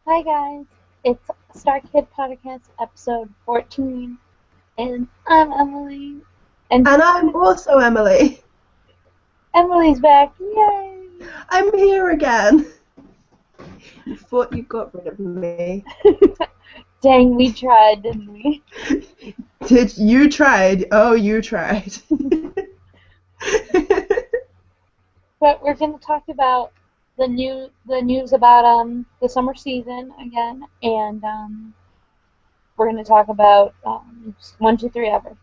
Hi guys, it's StarKid Podcast episode 14, and I'm Emily, and And I'm also Emily. Emily's back, yay! I'm here again. You thought you got rid of me. Dang, we tried, didn't we? Did you tried? Oh, you tried. But we're going to talk about the news about the summer season again, and we're going to talk about 1, 2, 3 ever.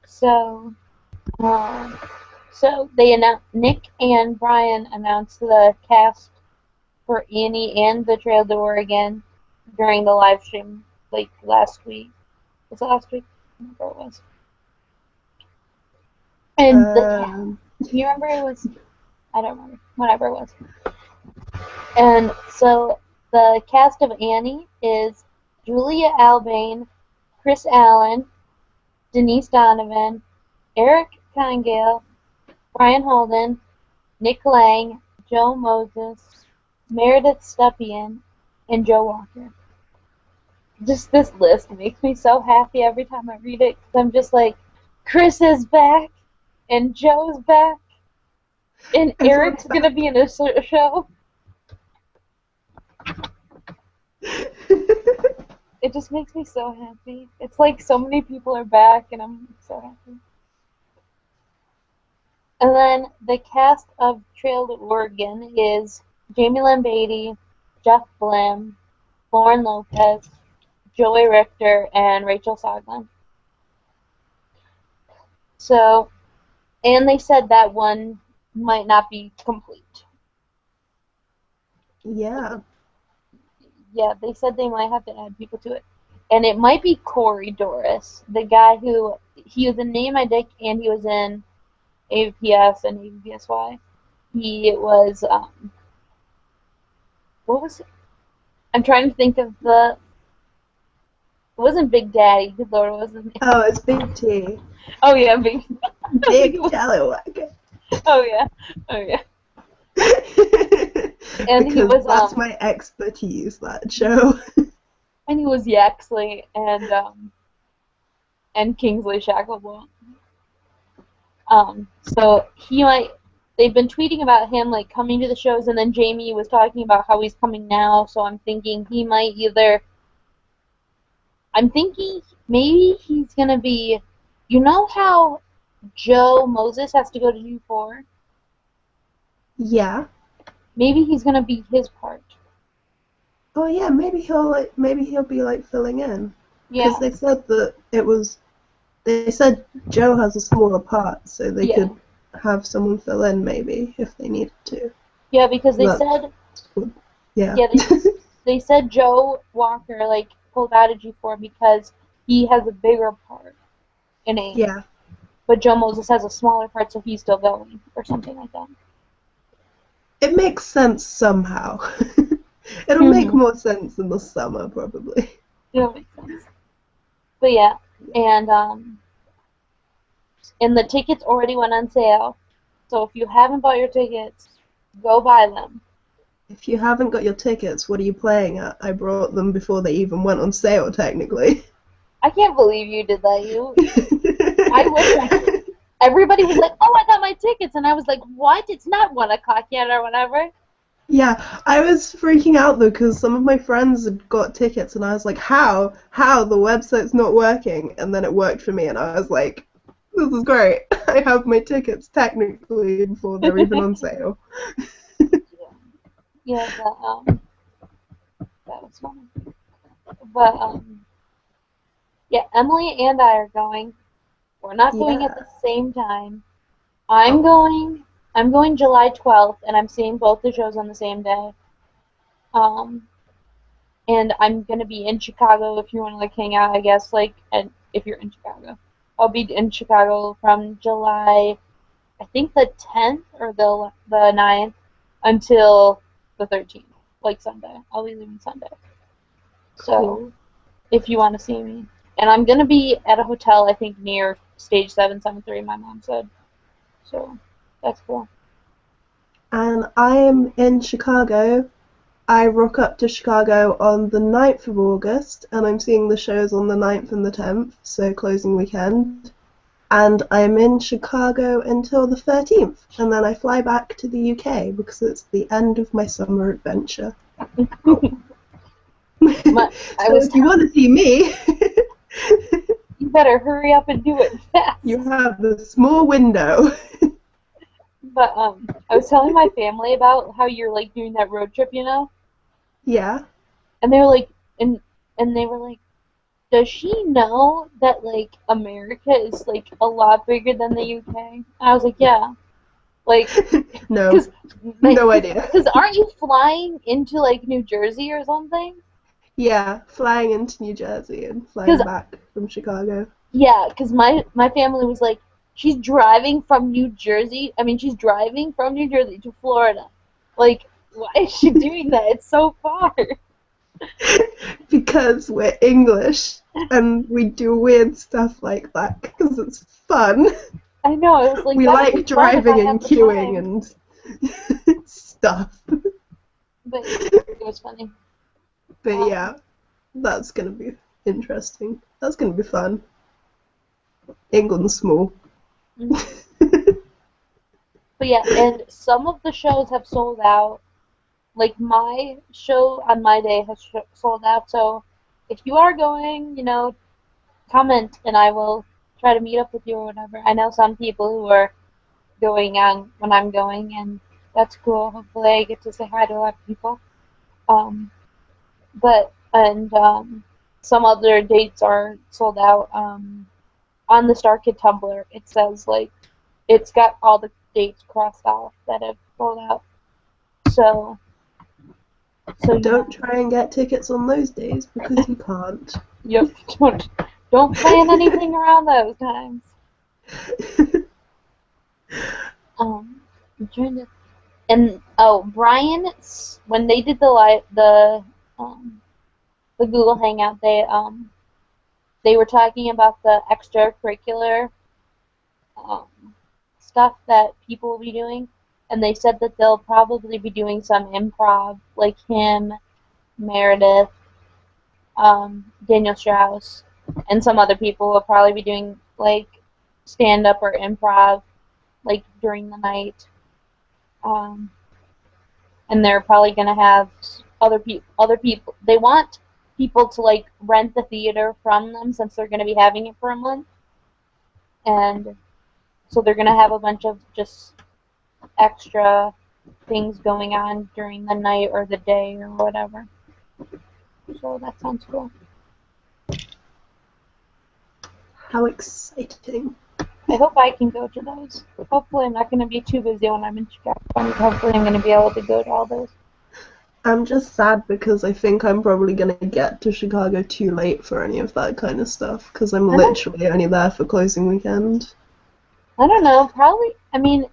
So, um, so they announced Nick and Brian announced the cast for Annie and the Trail to Oregon during the live stream like last week. Was it last week? I don't remember it was. And um, you remember it was? I don't remember. Whatever it was. And so the cast of Annie is Julia Albane, Chris Allen, Denise Donovan, Eric Congale, Brian Holden, Nick Lang, Joe Moses, Meredith Stepien, and Joe Walker. Just this list makes me so happy every time I read it because I'm just like, Chris is back, and Joe's back, and everyone's Eric's back. gonna be in a show. It just makes me so happy. It's like so many people are back, and I'm so happy. And then the cast of Trail to Oregon is Jamie Lynn Beatty, Jeff Blim, Lauren Lopez, Joey Richter, and Rachel Soglin. So, and they said that one might not be complete. Yeah. Yeah, they said they might have to add people to it. And it might be Corey Doris, the guy who, he was in Name My Dick and he was in AVPS and AVPSY. He was, what was it? I'm trying to think of it wasn't Big Daddy, good lord, what was his name? Oh, it's Big T. Oh yeah, Big Big Tallywacker. Oh yeah, oh yeah. And he Because was, that's my expertise, that show. and he was Yaxley and Kingsley Shacklebolt. So they've been tweeting about him like coming to the shows, and then Jamie was talking about how he's coming now. So I'm thinking he might either. I'm thinking maybe he's gonna be. You know how Joe Moses has to go to G4? Yeah. Maybe he's gonna be his part. Oh yeah, maybe he'll be like filling in. Yeah. Because they said that it was. They said Joe has a smaller part, so they Yeah. could have someone fill in maybe if they needed to. Yeah, because they But, said. yeah. Yeah, they said Joe Walker like pulled out of G4 because he has a bigger part in A. Yeah. But Joe Moses has a smaller part, so he's still going, or something like that. It makes sense somehow. It'll make more sense in the summer, probably. It'll make sense. But yeah, and the tickets already went on sale. So if you haven't bought your tickets, go buy them. If you haven't got your tickets, what are you playing at? I brought them before they even went on sale, technically. I can't believe you did that. I wish everybody was like, oh, I got my tickets, and I was like, what? It's not 1 o'clock yet or whatever. Yeah, I was freaking out though because some of my friends had got tickets and I was like, how? How? The website's not working. And then it worked for me and I was like, this is great. I have my tickets technically before they're even on sale. Yeah, that was funny. But, yeah, Emily and I are going. We're not going at Yeah. the same time. I'm going July 12th, and I'm seeing both the shows on the same day. And I'm gonna be in Chicago if you want to like hang out, I guess, like, and if you're in Chicago. I'll be in Chicago from July, I think the 10th or the 9th until the 13th, like Sunday. I'll be leaving Sunday. So, Cool. if you want to see me. And I'm gonna be at a hotel, I think, near Stage 773, my mom said. So, that's cool. And I am in Chicago I rock up to Chicago on the 9th of August, and I'm seeing the shows on the 9th and the 10th, so closing weekend. And I'm in Chicago until the 13th, and then I fly back to the UK because it's the end of my summer adventure. I So was if you want to see me, you better hurry up and do it fast. you have the small window. But I was telling my family about how you're like doing that road trip, you know, Yeah. and they were like, and they were like, does she know that like America is like a lot bigger than the UK? And I was like, yeah, like, No, no idea. because aren't you flying into like New Jersey or something? Yeah, flying into New Jersey and flying Because back from Chicago. yeah, because my family was like, she's driving from New Jersey. I mean, she's driving from New Jersey to Florida. Like, why is she doing that? It's so far. Because we're English and we do weird stuff like that because it's fun. I know. I was like, We that would be like fun if I driving had and the queuing time. and stuff. But it was funny. But Um, yeah, that's gonna be interesting. That's gonna be fun. England's small. mhm. But yeah, and some of the shows have sold out. Like my show on my day has sold out. So if you are going, you know, comment and I will try to meet up with you or whatever. I know some people who are going on when I'm going, and that's cool. Hopefully, I get to say hi to a lot of people. Um, but and some other dates are sold out. On the StarKid Tumblr, it says like it's got all the dates crossed off that have sold out. So yeah, Don't try and get tickets on those days because you can't. yep. Don't plan anything around those times. I'm trying to. And oh, Brian, when they did um the Google Hangout, they were talking about the extracurricular um stuff that people will be doing, and they said that they'll probably be doing some improv, like him, Meredith, Daniel Strauss, and some other people will probably be doing like stand up or improv like during the night. Um, and they're probably gonna have other people. They want people to like rent the theater from them since they're gonna be having it for a month, and so they're gonna have a bunch of just extra things going on during the night or the day or whatever. So that sounds cool. How exciting. I hope I can go to those. Hopefully I'm not going to be too busy when I'm in Chicago. Hopefully I'm going to be able to go to all those. I'm just sad because I think I'm probably gonna get to Chicago too late for any of that kind of stuff because I'm I don't, literally only there for closing weekend. I don't know. Probably, I mean,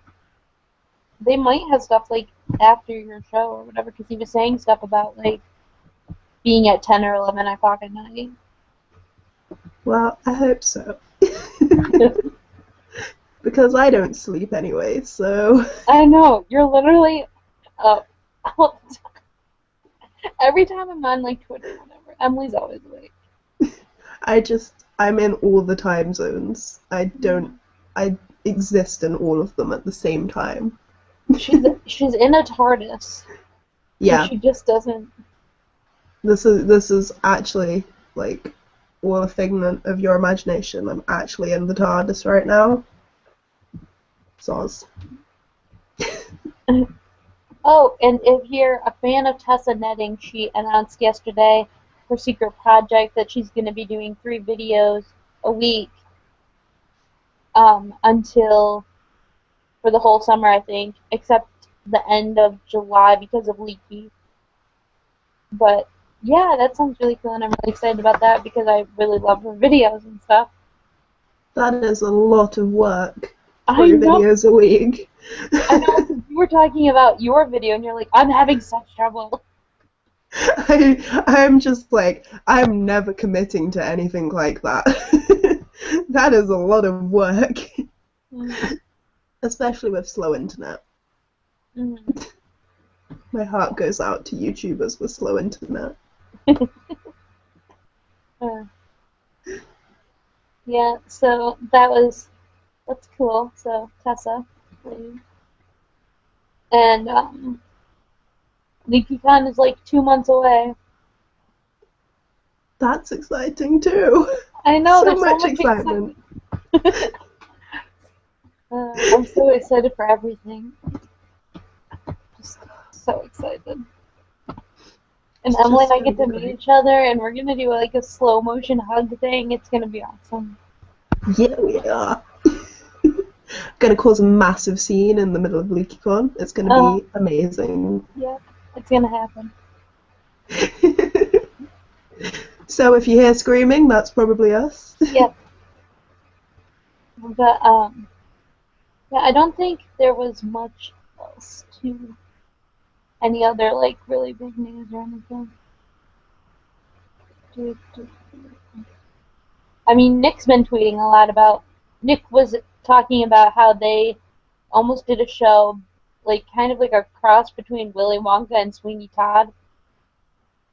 they might have stuff like after your show or whatever because he was saying stuff about like being at 10 or 11 o'clock at night. Well, I hope so. Because I don't sleep anyway, so I know. You're literally up all the time. Every time I'm on like Twitter or whatever, Emily's always awake. I'm in all the time zones. I exist in all of them at the same time. She's in a TARDIS, so Yeah, she just doesn't. this is actually like all a figment of your imagination. I'm actually in the TARDIS right now. Soz. Oh, and if you're a fan of Tessa Netting, she announced yesterday her secret project that she's going to be doing 3 videos a week until for the whole summer, I think, except the end of July because of Leaky. But yeah, that sounds really cool, and I'm really excited about that because I really love her videos and stuff. That is a lot of work. I 3 know, videos a week. I know, 'cause you were talking about your video, and you're like, I'm having such trouble. I'm just like, I'm never committing to anything like that. That is a lot of work. Mm-hmm. Especially with slow internet. Mm-hmm. My heart goes out to YouTubers with slow internet. Uh, yeah, so that's cool. So Tessa, and LeakyCon is like 2 months away. That's exciting too. I know So there's so much much excitement. excitement. I'm so excited for everything. Just so excited. And It's Emily and just I gonna get be to meet great. each other, and we're gonna do like a slow motion hug thing. It's gonna be awesome. Yeah, we are. Gonna cause a massive scene in the middle of LeakyCon. It's gonna Uh, be amazing. yeah, it's gonna happen. So if you hear screaming, that's probably us. Yep. But yeah, I don't think there was much else to any other like really big news or anything. I mean, Nick's been tweeting a lot about. Nick was talking about how they almost did a show, like kind of like a cross between Willy Wonka and Sweeney Todd.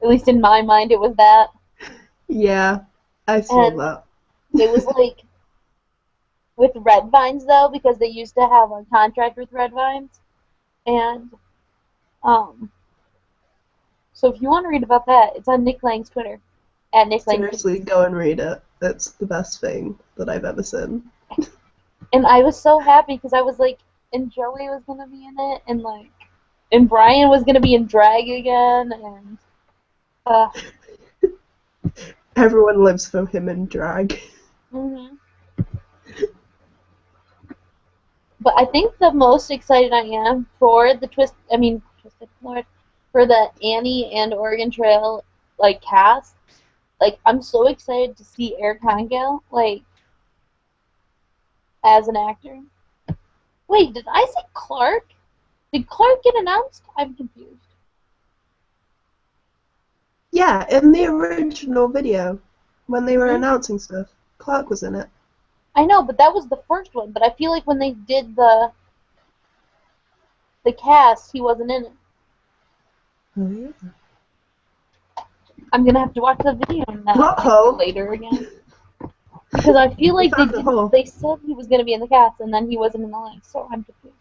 At least in my mind, it was that. Yeah, I saw And that. it was like with Red Vines though, because they used to have a contract with Red Vines. And um, so if you want to read about that, it's on Nick Lang's Twitter at Nick Lang. Seriously, go and read it. It's the best thing that I've ever seen. And I was so happy because I was like, and Joey was gonna be in it, and like, and Brian was gonna be in drag again, and uh, Everyone lives for him in drag. hmm But I think the most excited I am for the Twisted Lord, for the Annie and Oregon Trail like cast. Like I'm so excited to see Eric Hangel like as an actor. Wait, did I say Clark? Did Clark get announced? I'm confused. Yeah, in the original video, when they were Hmm? announcing stuff, Clark was in it. I know, but that was the first one. But I feel like when they did the cast, he wasn't in it. Oh yeah. I'm gonna have to watch the video now Plot like hole. later again because I feel We like they found a did. hole. They said he was gonna be in the cast, and then he wasn't in the list, so I'm confused.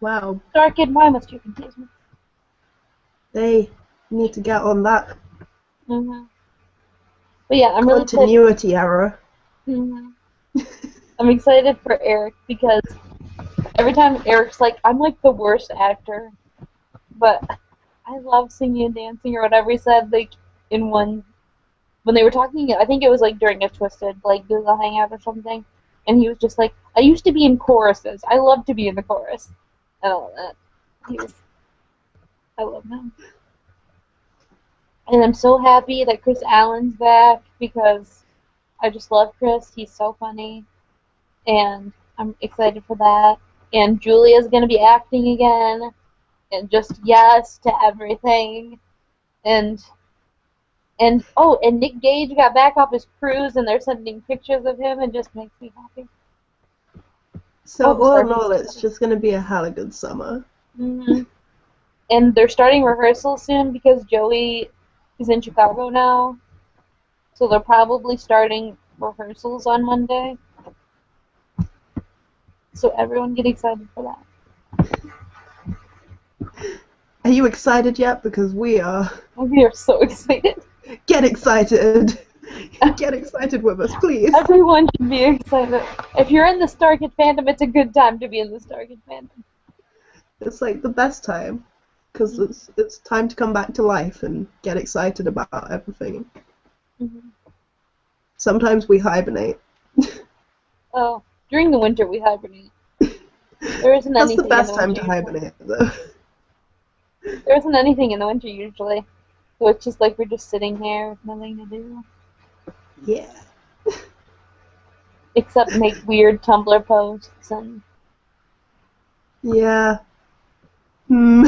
Wow. StarKid, why must you confuse me? They need to get on that Hmm But yeah, I'm really excited. continuity error. hmm I'm excited for Eric because every time Eric's like, I'm like the worst actor, but I love singing and dancing or whatever he said. Like in one when they were talking, I think it was like during a Twisted like Google Hangout or something, and he was just like, I used to be in choruses. I love to be in the chorus and all that. He was, I love him, and I'm so happy that Chris Allen's back because I just love Chris. He's so funny, and I'm excited for that. And Julia's gonna be acting again, and just yes to everything. And and Nick Gage got back off his cruise, and they're sending pictures of him, and just makes me happy. So Oh, the all in StarKid all, stuff. it's just gonna be a hella good summer. And they're starting rehearsals soon because Joey is in Chicago now, so they're probably starting rehearsals on Monday. So everyone get excited for that. Are you excited yet? Because we are. We are so excited. Get excited. Get excited with us, please. Everyone should be excited. If you're in the StarKid fandom, it's a good time to be in the StarKid fandom. It's like the best time. Because it's time to come back to life and get excited about everything. Mm-hmm. Sometimes we hibernate. Oh, during the winter we hibernate. There isn't That's the anything in the best time winter to usually. hibernate, though. There isn't anything in the winter usually. So it's just like we're just sitting here with nothing to do. Yeah. Except make weird Tumblr posts and Yeah. Hmm.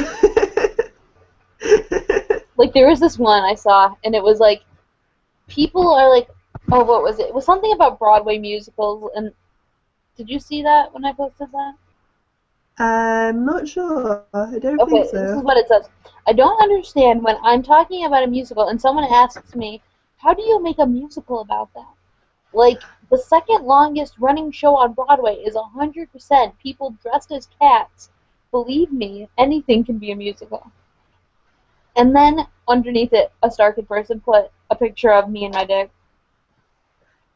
like there was this one I saw and it was like people are like, oh, what was it? It was something about Broadway musicals, and did you see that when I posted that? I'm not sure. I don't think Okay, this is so. what it says. I don't understand when I'm talking about a musical and someone asks me, how do you make a musical about that? Like, the second longest running show on Broadway is 100% people dressed as cats. Believe me, anything can be a musical. And then underneath it, a StarKid person put a picture of me and my dick.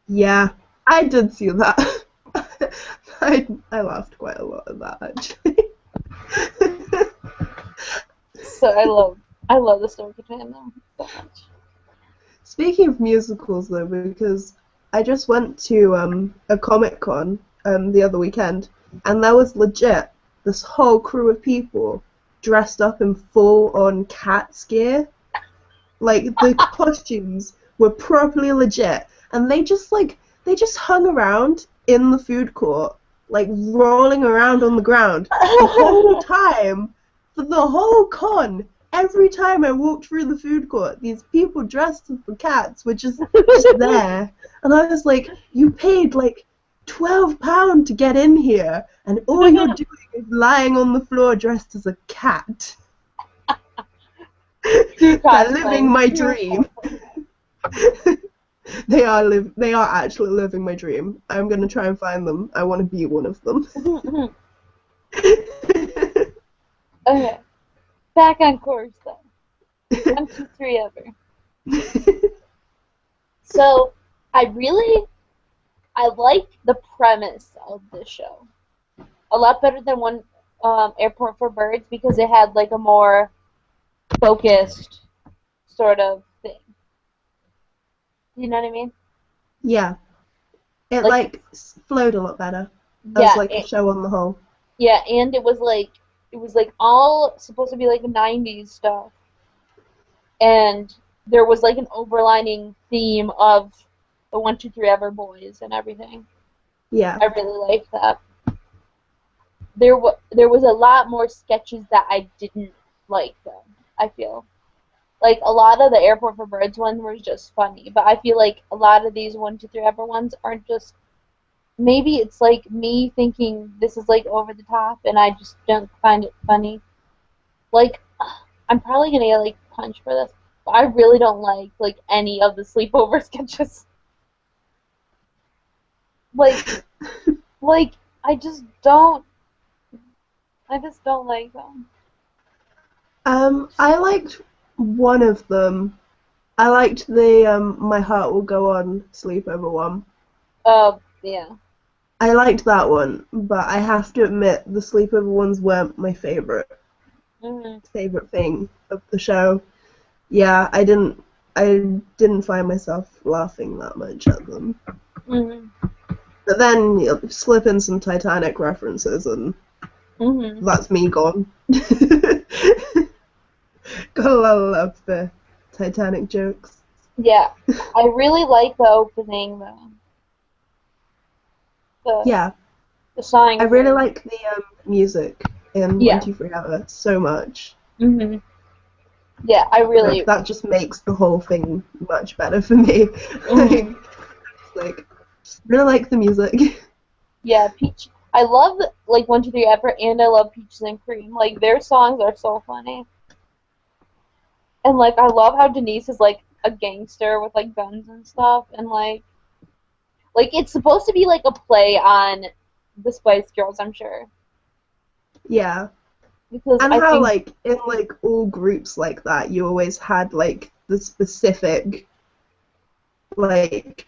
Yeah, I did see that. I laughed quite a lot at that actually. So I love the StarKid fandom so much. Speaking of musicals though, because I just went to a Comic Con the other weekend, and there was legit this whole crew of people dressed up in full on Cats gear. Like the costumes were properly legit, and they just hung around in the food court, like rolling around on the ground the whole time for the whole con. Every time I walked through the food court, these people dressed as the cats were just there, and I was like, you paid like £12 to get in here, and all you're doing is lying on the floor dressed as a cat. True They're living cosplay. my True dream. cosplay. They are actually living my dream. I'm gonna try and find them. I want to be one of them. Okay, back on course though. 1, 2, 3 ever. So I liked the premise of this show a lot better than one Airport for Birds because it had like a more focused sort of thing. You know what I mean? Yeah, it Like like flowed a lot better as yeah, like a show on the whole. yeah, and it was like all supposed to be like 90s stuff, and there was like an overlining theme of the 1, 2, 3 ever boys and everything. Yeah, I really liked that. There was a lot more sketches that I didn't like though. I feel like a lot of the Airport for Birds ones were just funny, but I feel like a lot of these 1, 2, 3 ever ones aren't just. Maybe it's like me thinking this is like over the top, and I just don't find it funny. Like I'm probably gonna get like punched for this, but I really don't like any of the sleepover sketches. Like like I just don't like them. I liked one of them. I liked the My Heart Will Go On sleepover one. Yeah. I liked that one, but I have to admit the sleepover ones weren't my Mhm. favorite thing of the show. Yeah, I didn't find myself laughing that much at them. Mhm. But then you slip in some Titanic references and Mhm. that's me gone. Gotta love the Titanic jokes. Yeah. I really like the opening though. The Yeah, the song I is really really like the music in One yeah. Two Three Hour so much. Mhm. Yeah, I Like really that just makes the whole thing much better for me. mhm. Like really like the music. Yeah, Peach. I love like 1, 2, 3 Ever, and I love Peaches and Cream. Like their songs are so funny, and like I love how Denise is like a gangster with like guns and stuff, and like it's supposed to be like a play on the Spice Girls, I'm sure, Yeah. because And I how think like in like all groups like that you always had like the specific like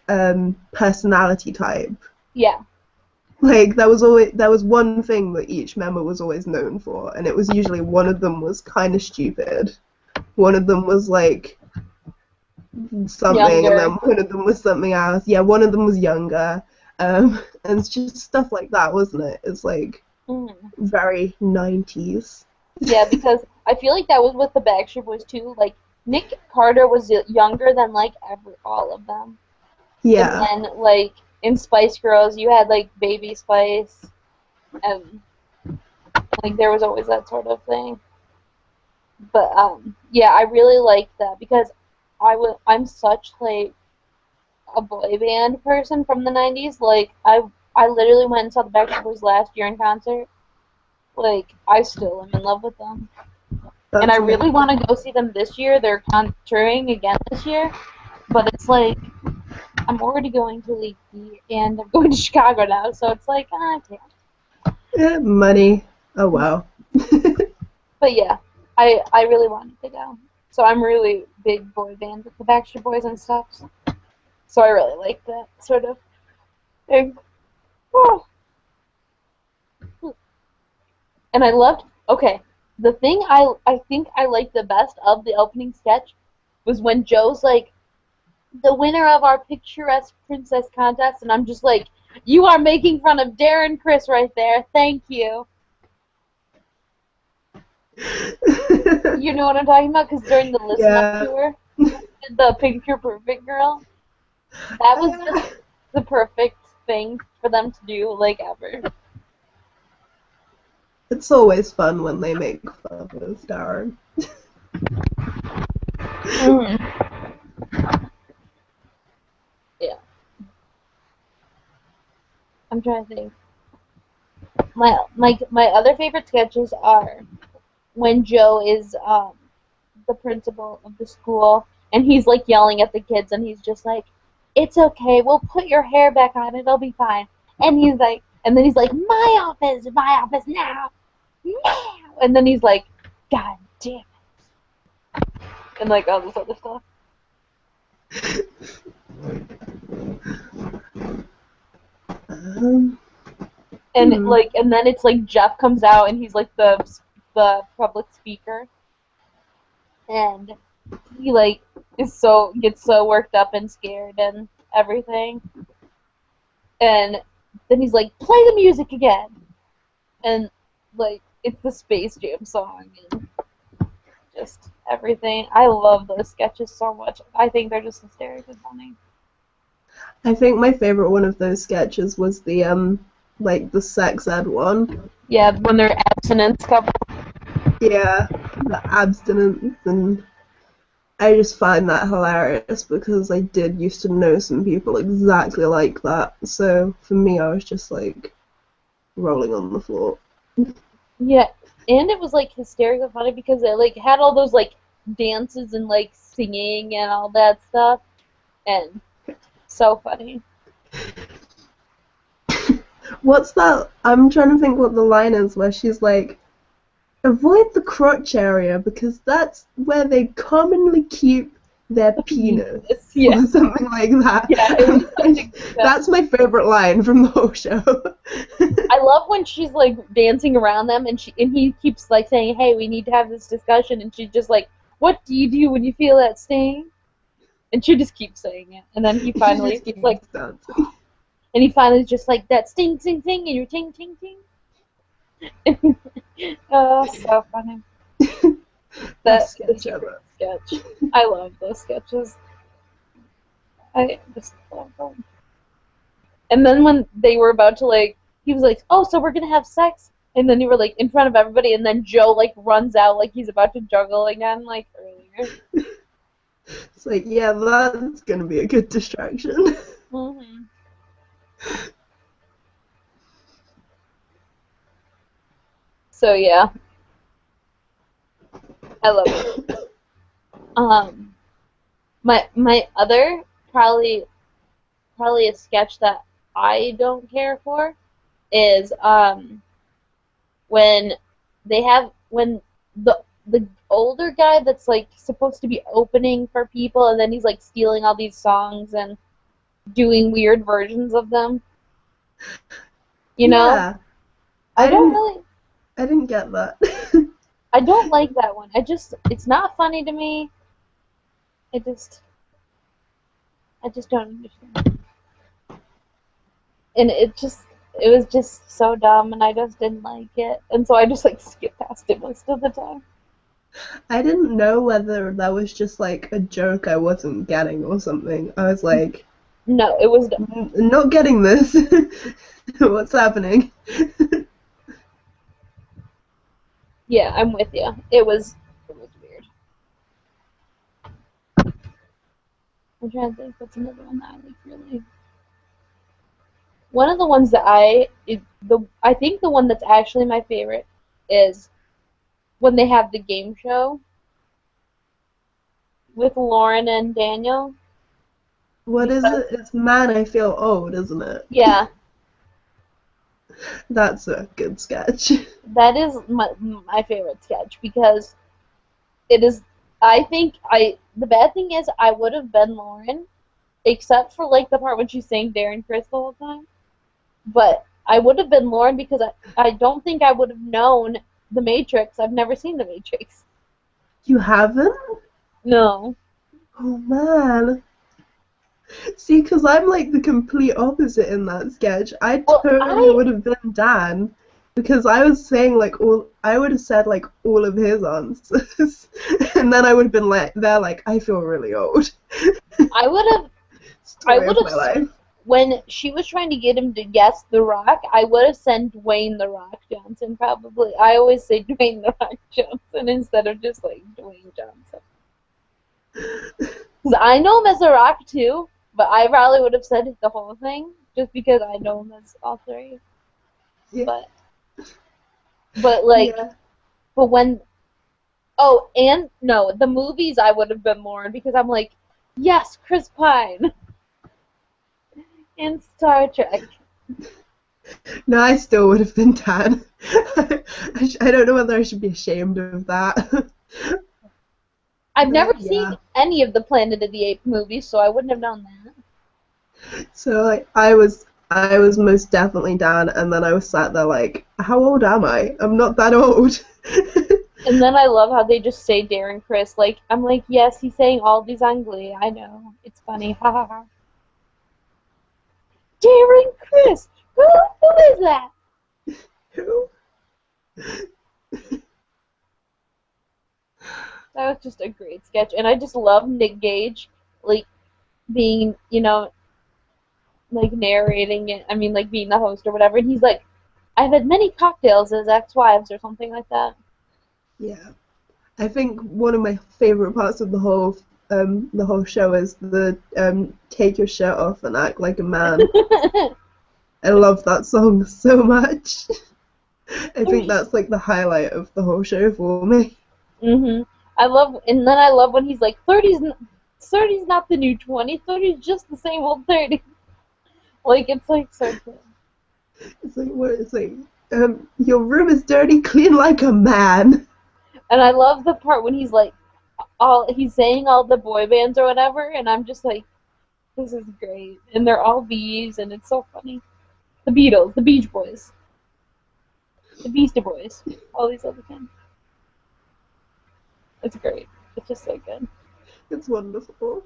personality type. yeah, Like there was one thing that each member was always known for, and it was usually one of them was kind of stupid, one of them was like something, and then younger. one of them was something else. Yeah, one of them was younger, and it's just stuff like that, wasn't it? It's like Mhm. very 90s. Yeah, because I feel like that was with the Backstreet Boys too. Like Nick Carter was younger than like all of them. And Yeah, then like in Spice Girls, you had like Baby Spice, and like there was always that sort of thing. But yeah, I really liked that because I'm such like a boy band person from the 90s. Like I literally went and saw the Backstreet Boys last year in concert. Like, I still am in love with them. And I That's really amazing. want to go see them this year. They're touring again this year. But it's like, I'm already going to Leaky, and I'm going to Chicago now, so it's like, I can't. Money. Oh wow. But yeah, I really wanted to go. So I'm really big boy band with the Backstreet Boys and stuff. So I really like that sort of thing. Oh. And I loved, okay, the thing I think I liked the best of the opening sketch was when Joe's like, the winner of our picturesque princess contest, and I'm just like, you are making fun of Darren Chris right there. Thank you. You know what I'm talking about? Because during the Listen Up Yeah. tour, the Picture Perfect girl, that was just the perfect thing for them to do, like, ever. It's always fun when they make fun of Darren. Mm. Yeah, I'm trying to think. My other favorite sketches are when Joe is the principal of the school, and he's like yelling at the kids, and he's just like, "It's okay, we'll put your hair back on, it'll be fine." And he's like, and then he's like, my office now, now." And then he's like, "God damn it," and like all this other stuff. Um, And hmm. like, and then it's like Jeff comes out, and he's like the public speaker, and he like gets so worked up and scared and everything. And then he's like, "Play the music again," and like it's the Space Jam song and just everything. I love those sketches so much. I think they're just hysterically funny. I think my favorite one of those sketches was the like the sex ed one. Yeah, when they're abstinence couple. Yeah, the abstinence, and I just find that hilarious because I did used to know some people exactly like that. So for me, I was just like rolling on the floor. Yeah, and it was like hysterically funny because it like had all those like dances and like singing and all that stuff, and so funny. What's that? I'm trying to think what the line is where she's like, avoid the crotch area because that's where they commonly keep their penis Yeah, or something like yeah, it was such a that. good That's my favorite line from the whole show. I love when she's like dancing around them and he keeps like saying, "Hey, we need to have this discussion," and she's just like, "What do you do when you feel that sting?" And she just keeps saying it, and then he She finally just is just like, keeps dancing. and he finally is just like that sting, sting, sting, and you're ting, ting, ting. Oh, so funny. Best That's sketch a great ever. sketch. I love those sketches. I just love them. And then when they were about to like, he was like, "Oh, so we're gonna have sex," and then they were like in front of everybody, and then Joe like runs out like he's about to juggle again, like earlier. It's like, yeah, that's gonna be a good distraction. Hmm. So yeah, I love it. Um, my other probably a sketch that I don't care for is when when the older guy that's like supposed to be opening for people, and then he's like stealing all these songs and doing weird versions of them. You know, Yeah, I I don't didn't, really, I didn't get that. I don't like that one. It's not funny to me. It just, I just don't understand. And it was just so dumb, and I just didn't like it, and so I just like skip past it most of the time. I didn't know whether that was just like a joke I wasn't getting or something. I was like, No, it was, Not getting this. What's happening?" yeah, I'm with you. It was weird. I'm trying to think what's another one that I like really. One of the ones that I think the one that's actually my favorite is when they have the game show with Lauren and Daniel. What is Because, it? It's Man, I Feel Old, isn't it? yeah, That's a good sketch. that is my favorite sketch because it is. I think the bad thing is I would have been Lauren, except for like the part when she's saying Darren Chris the whole time. But I would have been Lauren because I don't think I would have known the Matrix. I've never seen the Matrix. You haven't? No. Oh man. See, because I'm like the complete opposite in that sketch. I Well, totally would have been Dan because I was saying like I would have said like all of his answers, and then I would have been like, they're like, I feel really old. I would have I Story would of have my life. when she was trying to get him to guess The Rock, I would have said Dwayne The Rock Johnson probably. I always say Dwayne The Rock Johnson instead of just like Dwayne Johnson. 'Cause I know him as The Rock too, but I probably would have said the whole thing just because I know him as all three. Yeah. But but like Yeah. but when oh and no, the movies I would have been Lauren because I'm like, yes, Chris Pine in Star Trek. No, I still would have been Dan. I don't know whether I should be ashamed of that. I've never But seen yeah. any of the Planet of the Apes movies, so I wouldn't have known that. So like I was most definitely Dan, and then I was sat there like, how old am I? I'm not that old. And then I love how they just say Darren Chris. Like, I'm like, yes, he's saying all these on Glee. I know. It's funny. Ha ha ha. Darren Chris! Who is that? Who? That was just a great sketch. And I just love Nick Gage, like, being, like, narrating it. I mean, like, being the host or whatever. And he's like, I've had many cocktails as ex-wives or something like that. Yeah. I think one of my favorite parts of the whole show is the take your shirt off and act like a man. I love that song so much. I think that's like the highlight of the whole show for me. hmm and then I love when he's like, 30's not the new 20, 30's just the same old 30. Like, it's like so good. It's like what it's like. Your room is dirty, clean like a man. And I love the part when he's saying all the boy bands or whatever, and I'm just like, this is great. And they're all bees, and it's so funny. The Beatles, the Beach Boys, the Beastie Boys, all these other things. It's great. It's just so good. It's wonderful.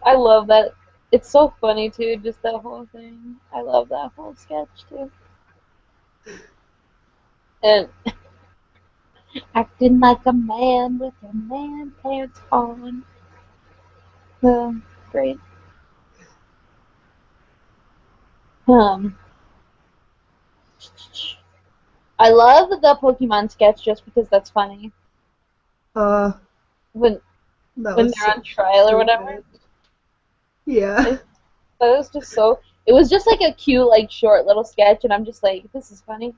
I love that. It's so funny too, just that whole thing. I love that whole sketch too. And acting like a man with your man pants on. Great. Um, I love the Pokemon sketch just because that's funny. Uh, When that when was they're on so trial or whatever. stupid. Yeah. It, that was just so. It was just like a cute, like short little sketch, and I'm just like, this is funny.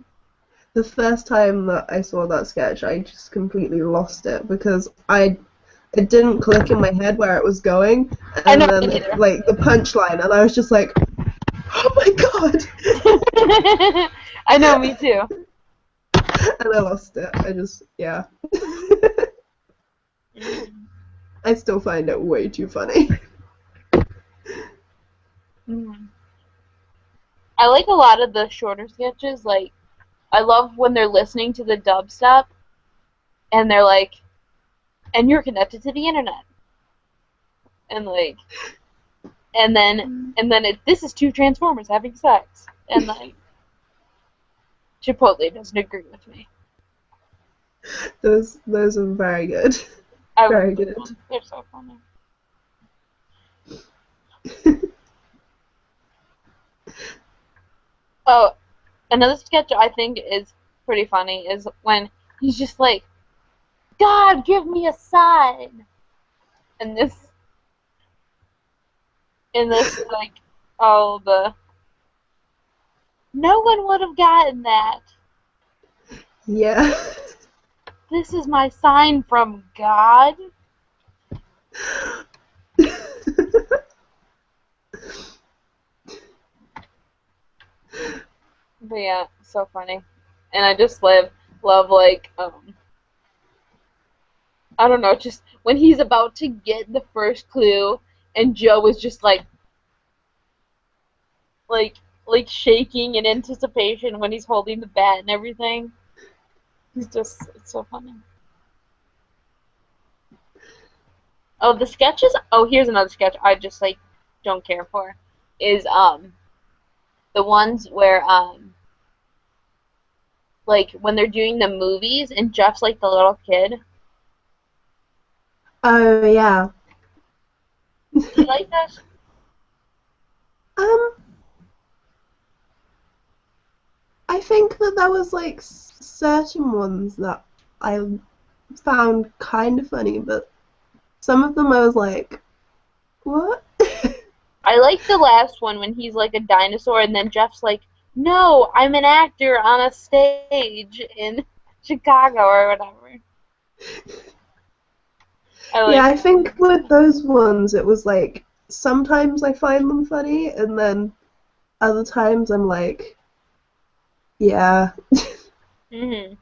The first time that I saw that sketch, I just completely lost it because it didn't click in my head where it was going, I know and then me neither. like the punchline, and I was just like, oh my god, I know me too. and I lost it. I just yeah. I still find it way too funny. Mm. I like a lot of the shorter sketches. Like, I love when they're listening to the dubstep, and they're like, and you're connected to the internet, and like, this is two Transformers having sex, and like, Chipotle doesn't agree with me. Those are very good. I love Very those good. ones. They're so funny. Oh, another sketch I think is pretty funny is when he's just like, God, give me a sign. And like, oh, no one would have gotten that. Yeah. This is my sign from God. But yeah, so funny. And I just love like I don't know, just when he's about to get the first clue and Joe is just like like shaking in anticipation when he's holding the bat and everything. It's so funny. Oh, the sketches. Oh, here's another sketch I just like don't care for. Is the ones where like when they're doing the movies and Jeff's like the little kid. Oh yeah. Do you like that? Um, I think that there was like certain ones that I found kind of funny, but some of them I was like, what? I like the last one when he's like a dinosaur and then Jeff's like, "No, I'm an actor on a stage in Chicago or whatever." I Yeah, like I that think one. with those ones it was like sometimes I find them funny, and then other times I'm like, yeah. Mhm.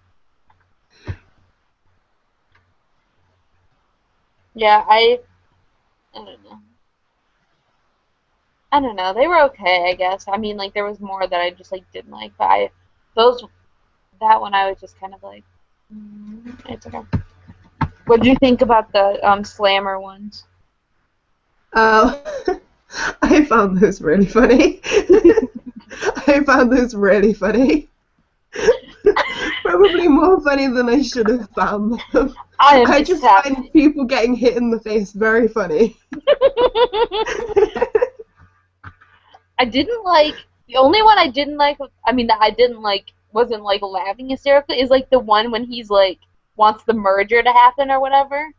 Yeah, I don't know. I don't know. They were okay, I guess. I mean, like there was more that I just like didn't like, but I those that one I was just kind of like, it's okay. What did you think about the slammer ones? Uh, I found those really funny. I found those really funny. Probably more funny than I should have found them. I am I just just find happy. people getting hit in the face very funny. I didn't like the only one I didn't like. I mean, that I didn't like wasn't like laughing hysterically is like the one when he's like wants the merger to happen or whatever.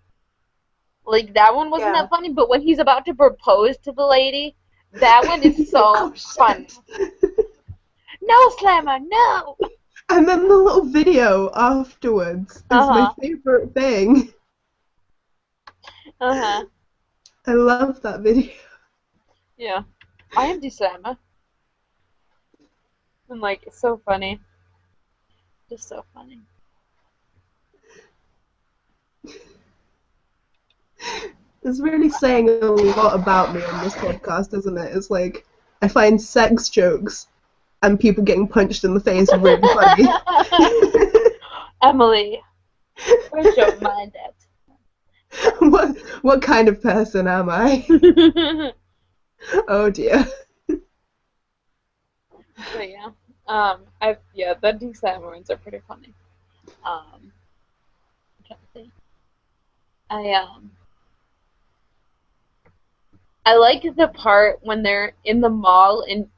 Like that one wasn't Yeah. that funny, but when he's about to propose to the lady, that one is so Oh funny. shit. No, Slammer, no. And then the little video afterwards Uh is my huh. favorite thing. Uh huh. I love that video. Yeah. I am the Slammer. And like it's so funny, just so funny. It's really saying a lot about me on this podcast, isn't it? It's like I find sex jokes and people getting punched in the face really funny. Emily, where's your mind what kind of person am I? at? Oh dear. But yeah, the decent ones are pretty funny. I'm trying to think. I I like the part when they're in the mall and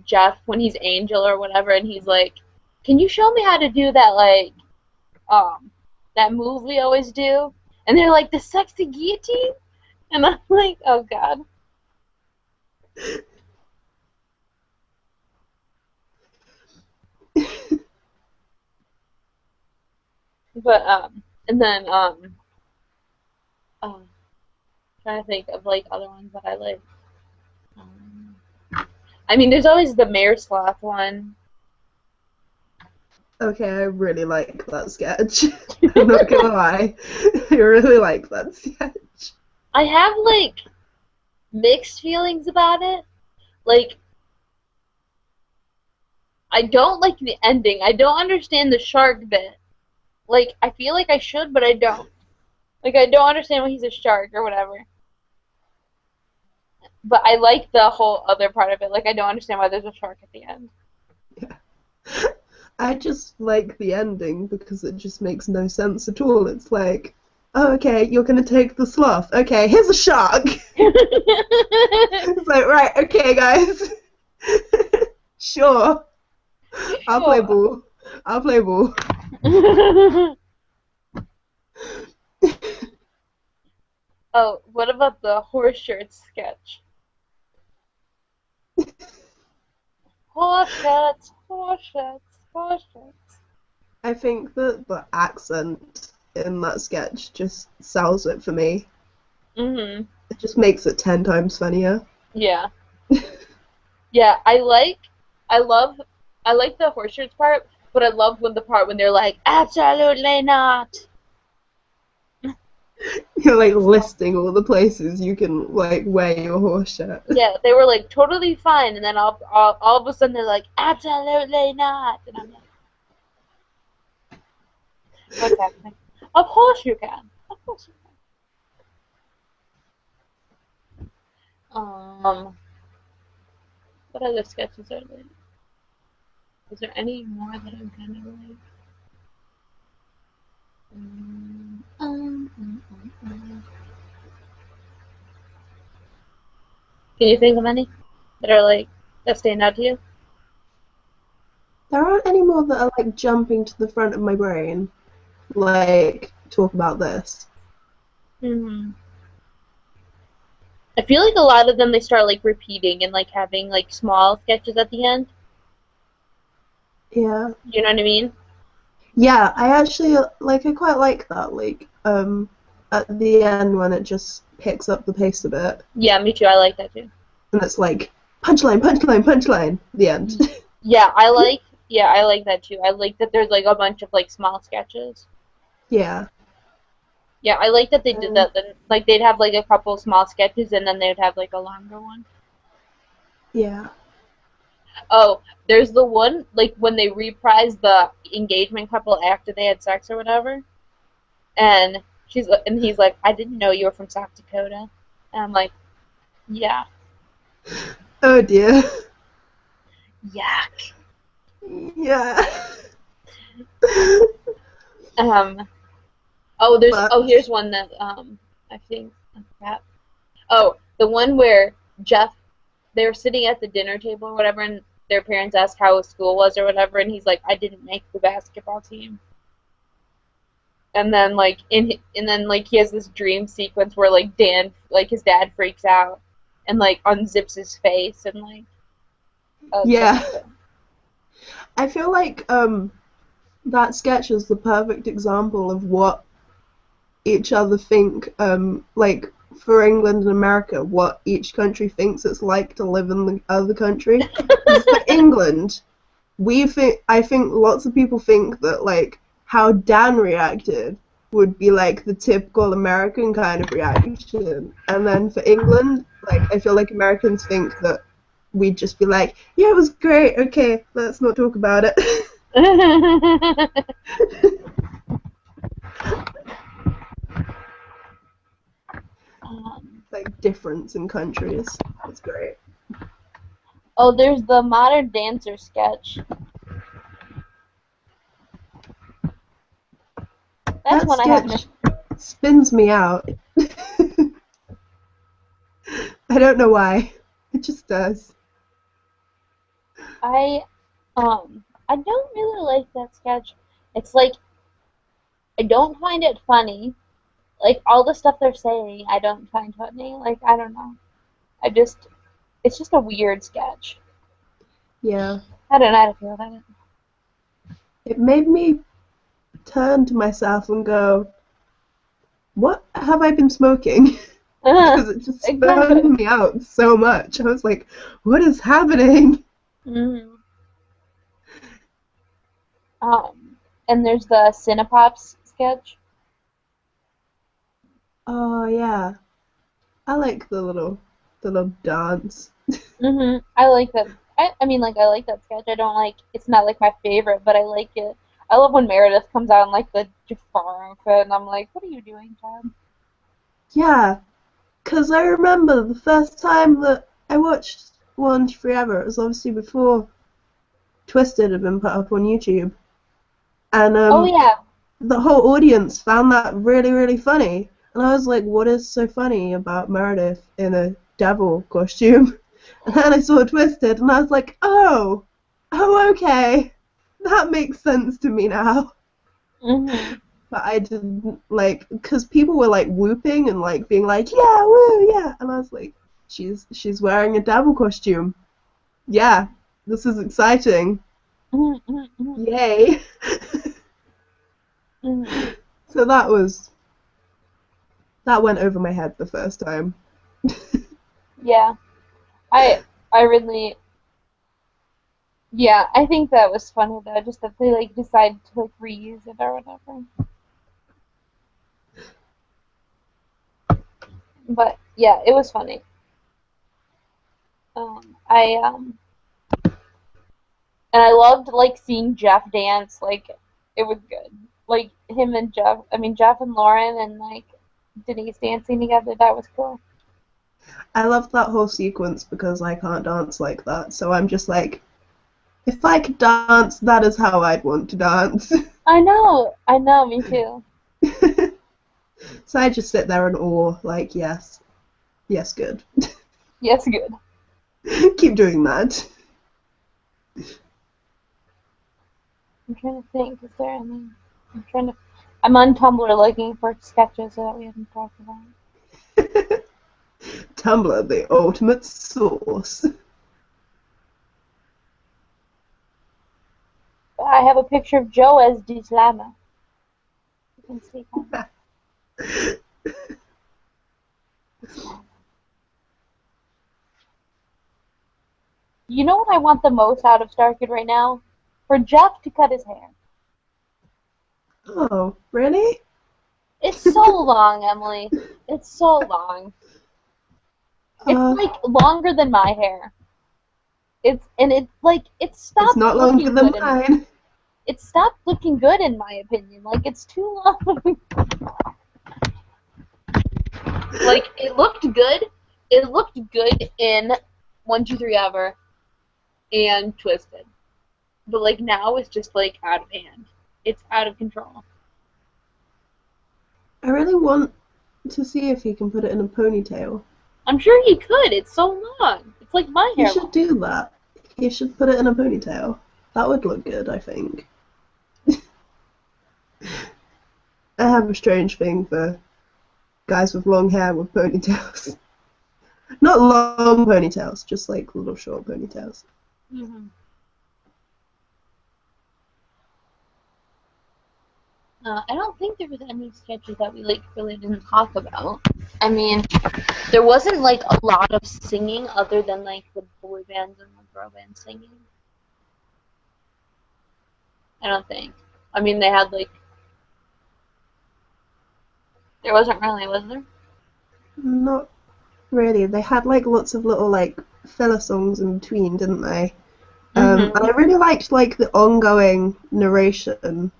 Jeff when he's Angel or whatever and he's like, "Can you show me how to do that um that move we always do?" And they're like, "The sexy guillotine?" And I'm like, "Oh God." But and then um trying to think of like other ones that I like. Um, I mean, there's always the Mayor Sloth one. Okay, I really like that sketch. I'm not gonna lie. I really like that sketch. I have like mixed feelings about it. Like, I don't like the ending. I don't understand the shark bit. Like, I feel like I should, but I don't. Like, I don't understand why he's a shark or whatever. But I like the whole other part of it. Like, I don't understand why there's a shark at the end. Yeah. I just like the ending because it just makes no sense at all. It's like, oh, okay, you're gonna take the sloth. Okay, here's a shark. It's like, right, okay, guys. Sure, I'll play Sure. ball. I'll play ball. Oh, what about the horse shirts sketch? Horse shirts, horse shirts, horse shirts. I think that the accent in that sketch just sells it for me. Mhm. It just makes it 10 times funnier. Yeah. Yeah, I love, I like the horse shirts part, but I love when the part when they're like, absolutely not. You're like listing all the places you can like wear your horse shirt. Yeah, they were like totally fine, and then all of a sudden they're like, absolutely not, and I'm like, what's happening? Of course you can. Of course you can. What other sketches are there? Is there any more that I'm kind of like? Can you think of any that are like that stand out to you? There aren't any more that are like jumping to the front of my brain. Like, talk about this. Hmm. I feel like a lot of them they start like repeating and like having like small sketches at the end. Yeah. You know what I mean? Yeah, I actually I quite like that. Like, at the end when it just picks up the pace a bit, Yeah, me too. I like that too. and it's like punchline, punchline, punchline. The end. Yeah, I like that too. I like that there's like a bunch of like small sketches. Yeah. Yeah, I like that they did Um, that. Then like they'd have like a couple small sketches and then they'd have like a longer one. yeah. Oh, there's the one like when they reprise the engagement couple after they had sex or whatever, and he's like, I didn't know you were from South Dakota, and I'm like, yeah, Oh dear. yeah. Yeah. Um. Oh, But here's one that I think I forgot. Oh, the one where Jeff they were sitting at the dinner table or whatever, and their parents asked how his school was or whatever, and he's like, I didn't make the basketball team. And then and then like he has this dream sequence where like his dad freaks out and like unzips his face and like oh it's so yeah, good. I feel like that sketch is the perfect example of what each other think, like for England and America, what each country thinks it's like to live in the other country. Because for England, I think lots of people think that like how Dan reacted would be like the typical American kind of reaction, and then for England, like I feel like Americans think that we'd just be like, yeah, it was great, okay, let's not talk about it. um, Like difference in countries. It's great. oh, there's the modern dancer sketch. That's That one I haven't. sketch spins me out. I don't know why. It just does. I I don't really like that sketch. It's like I don't find it funny. Like all the stuff they're saying, I don't find funny. Like I don't know. I just it's just a weird sketch. Yeah. I don't know how to feel about it. It made me turn to myself and go, what have I been smoking? Because it just Exactly. spun me out so much. I was like, what is happening? Hmm. And there's the Cinepops sketch. Oh yeah. I like the little dance. I like that. I mean, like, I like that sketch. I don't like, it's not like my favorite, but I like it. I love when Meredith comes out in like the Jafar outfit, and I'm like, what are you doing, Chad? Yeah, because I remember the first time that I watched One Forever, it was obviously before Twisted had been put up on YouTube. And Oh, yeah. the whole audience found that really, really funny. And I was like, what is so funny about Meredith in a devil costume? And then I saw Twisted, and I was like, oh, okay. That makes sense to me now. Hmm. But I didn't, like, because people were, like, whooping and, like, being like, yeah, woo, yeah. And I was like, she's wearing a devil costume. Yeah, this is exciting. Hmm. Yay. Mhm. So that went over my head the first time. Yeah. I really yeah, I think that was funny though, just that they like decided to like reuse it or whatever. But yeah, it was funny. I and I loved like seeing Jeff dance. Like it was good. Like him and Jeff. I mean Jeff and Lauren and like Denise dancing together. That was cool. I loved that whole sequence because I can't dance like that. So I'm just like, if I could dance, that is how I'd want to dance. I know, me too. So I just sit there in awe, like, yes, yes, good. Yes, good. Keep doing that. I'm trying to think. Is there any? I'm trying to. I'm on Tumblr looking for sketches that we haven't talked about. Tumblr, the ultimate source. I have a picture of Joe as Dislama. You can see him. Dislama. You know what I want the most out of StarKid right now? For Jeff to cut his hair. Oh, really? It's so long, Emily. It's so long. It's Uh, like longer than my hair. It's like it it's stopped not longer looking than good in mine. it stopped looking good in my opinion. Like it's too long. Like it looked good. It looked good in 1, 2, 3 Ever and Twisted. But like now it's just like out of hand. It's out of control. I really want to see if he can put it in a ponytail. I'm sure he could. It's so long. It's like my He hair should long. do that. He should put it in a ponytail. That would look good, I think. I have a strange thing for guys with long hair with ponytails. Not long ponytails, just like little short ponytails. Hmm. I don't think there was any sketches that we like really didn't talk about. I mean, there wasn't like a lot of singing other than like the boy bands and the girl bands singing. I don't think. I mean, they had like there wasn't really, was there? Not really. They had like lots of little like filler songs in between, didn't they? And Mhm. I really liked like the ongoing narration.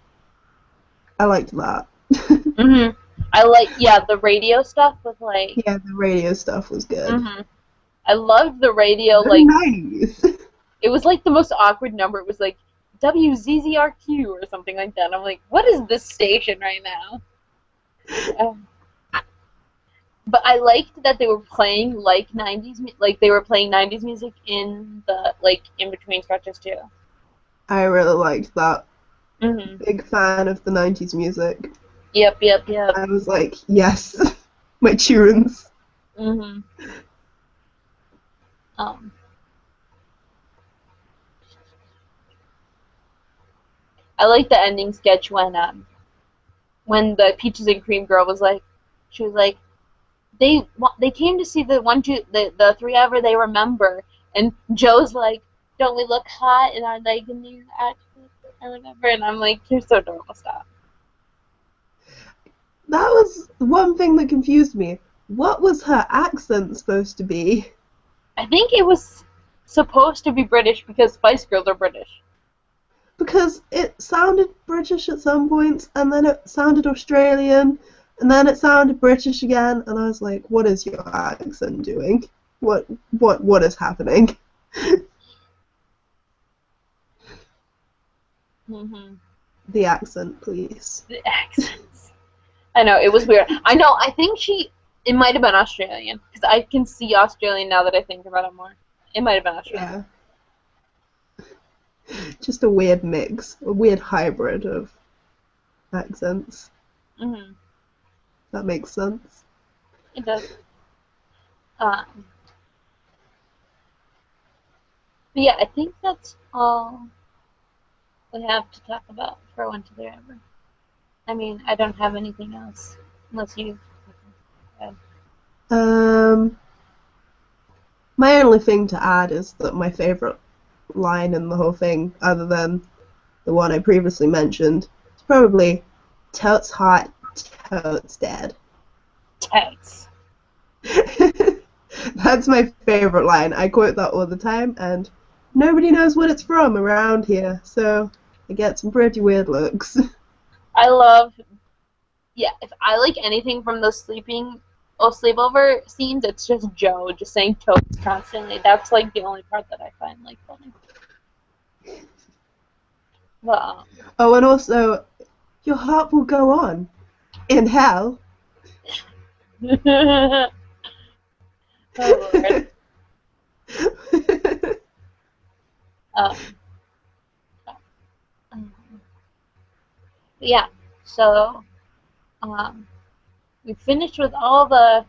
I liked that. Mhm. I like yeah the radio stuff with like. Yeah, the radio stuff was good. Mhm. I loved the radio Very like nice. it was like the most awkward number. It was like WZZRQ or something like that. I'm like, what is this station right now? Um, but I liked that they were playing like 90s, like they were playing 90s music in the like in between sketches too. I really liked that. Mhm. Big fan of the 90s music. Yep, yep, yep. I was like, yes, my tunes. Mhm. Um, I like the ending sketch when the Peaches and Cream girl was like, she was like, they came to see the 3 Ever they remember, and Joe's like, don't we look hot in our like new outfits or whatever? And I'm like, you're so adorable, stop. That was one thing that confused me. What was her accent supposed to be? I think it was supposed to be British because Spice Girls are British. Because it sounded British at some points, and then it sounded Australian, and then it sounded British again, and I was like, what is your accent doing? What is happening? Hmm. The accent, please. The accents. I know it was weird. I know. I think it might have been Australian because I can see Australian now that I think about it more. It might have been Australian. Yeah. Just a weird mix, a weird hybrid of accents. Hmm. That makes sense. It does. Um, but yeah, I think that's all we have to talk about for 1, 2, 3 Ever. I mean, I don't have anything else unless you. Um, my only thing to add is that my favorite line in the whole thing, other than the one I previously mentioned, is probably "Totes hot, totes dead." Totes. That's my favorite line. I quote that all the time, and nobody knows what it's from around here, so I get some pretty weird looks. I love. Yeah, if I like anything from those sleeping or sleepover scenes, it's just Joe just saying totes constantly. That's like the only part that I find like funny. Well, Oh, and also, your heart will go on in hell. oh Lord. Um, yeah. So, um, we finished with all the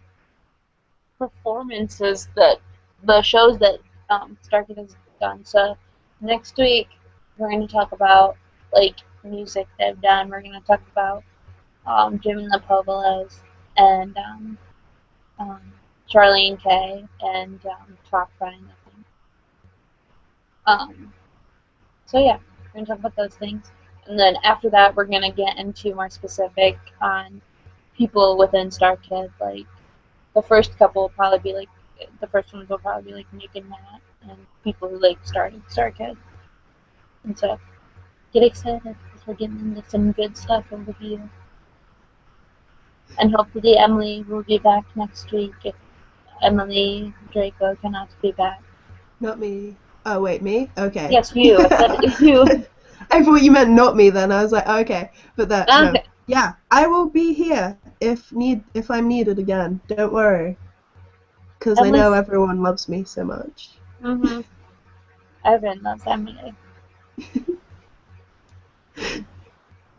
performances that the shows that StarKid has done. So next week we're going to talk about like music they've done. We're going to talk about Jim and the Povolos and um, Charlene K and Top Fine, I think. Um, so yeah, we're going to talk about those things. And then after that, we're going to get into more specific on people within StarKid. Like the first couple will probably be like the first ones will probably be like Nick and Matt and people who like started StarKid. And so get excited because we're getting into some good stuff over here. And hopefully Emily will be back next week if Emily Draco cannot be back. Not me. Oh, wait, me? Okay. Yes, you. I said you. I thought you meant not me then. I was like, oh, okay. But that, no. Okay. Yeah, I will be here if I'm needed again. Don't worry. Because I know Emily's. everyone loves me so much. Mhm. Everyone loves Emily.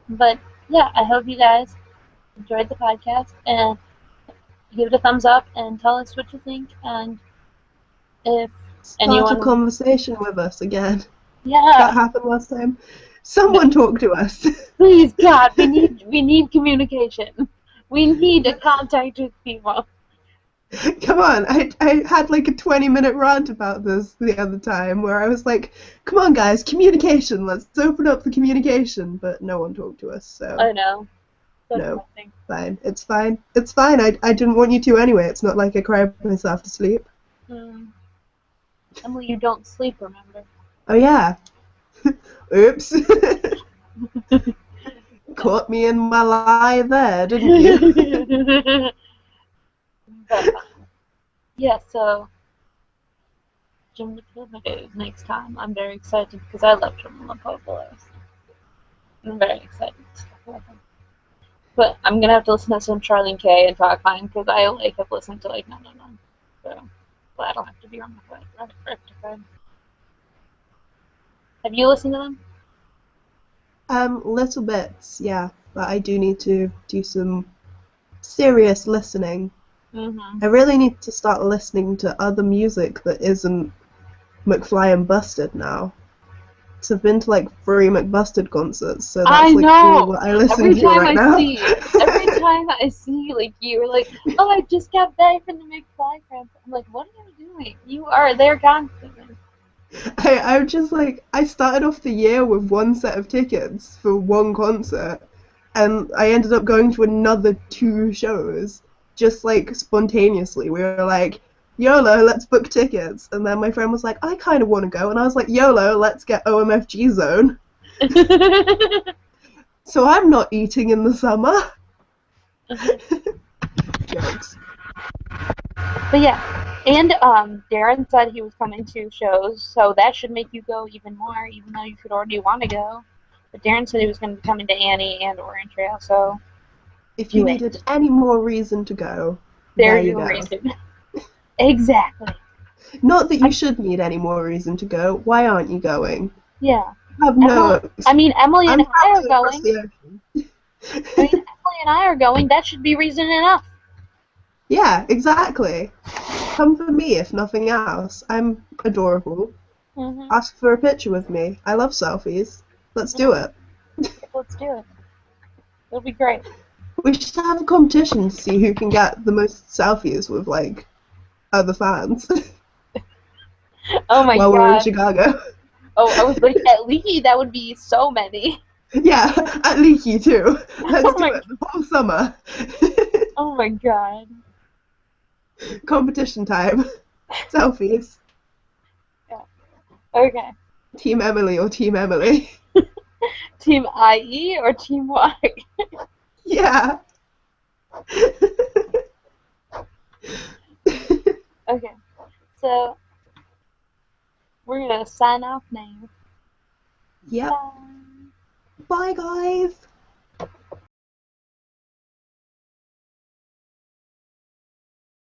But yeah, I hope you guys enjoyed the podcast and give it a thumbs up and tell us what you think. And if Start a anyone, conversation with us again. That yeah, happened last time. Someone talk to us. please, God, we need communication. We need to contact with people. Come on, I had like a 20-minute rant about this the other time where I was like, come on guys, communication, let's open up the communication, but no one talked to us, so I know. So no, depressing. fine, it's fine, it's fine, I didn't want you to anyway, it's not like I cried myself to sleep. Mm. Emily, you don't sleep, remember? Oh yeah, oops, caught me in my lie there, didn't you? But yeah, so Jim Lepovo's next time. I'm very excited because I love Jim Lepovo's. I'm very excited to talk about him. But I'm gonna have to listen to some Charlene K and Talk Fine because I like have listened to like none of them. So that'll have to be on my rectified. Have you listened to them? Little bits, yeah, but I do need to do some serious listening. Mm-hmm. I really need to start listening to other music that isn't McFly and Busted now. So I've been to like 3 McBusted concerts, so I that's like all know. that I listen Every to time right I now. see, every time I see like you are like, oh, I just got back from the McFly concert. I'm like, what are you doing? You are there constantly. I'm just like, I started off the year with one set of tickets for one concert, and I ended up going to another 2 shows, just like spontaneously. We were like, YOLO, let's book tickets. And then my friend was like, I kind of want to go. And I was like, YOLO, let's get OMFG Zone. So I'm not eating in the summer. Jokes. But yeah, and Darren said he was coming to shows, so that should make you go even more, even though you could already want to go. But Darren said he was going to be coming to Annie and Orange Trail, so If you do needed it. any more reason to go, there There's you your go. reason. Exactly. Not that you I, should need any more reason to go. Why aren't you going? yeah. I have Emily, no. I mean, Emily and I'm I are traveling across going. the ocean. I mean, Emily and I are going. That should be reason enough. Yeah, exactly. Come for me if nothing else. I'm adorable. Mm-hmm. Ask for a picture with me. I love selfies. Let's do it. Let's do it. It'll be great. We should have a competition to see who can get the most selfies with like other fans Oh my while we're in god. Chicago. Oh, I was like, at Leaky, that would be so many. Yeah, at Leaky too. Let's Oh do my, it the whole summer. oh my god. Competition time. Selfies. Yeah. Okay. Team Emily or Team Emily. Team IE or Team Y? Yeah. Okay. So we're gonna sign off now. Yep. Bye. Bye, guys.